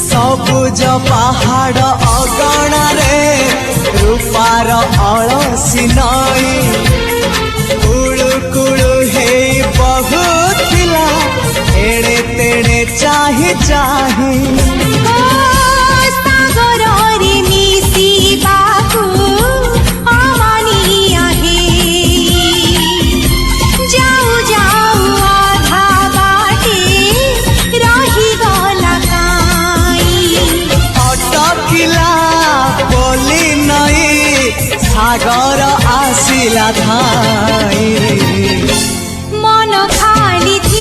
सबुज पहाड़ अगणारे रूपार अलसी नई कुळु कुळु हे बहुथिला एड़े तेड़े चाही चाही सागर आसिला धाई।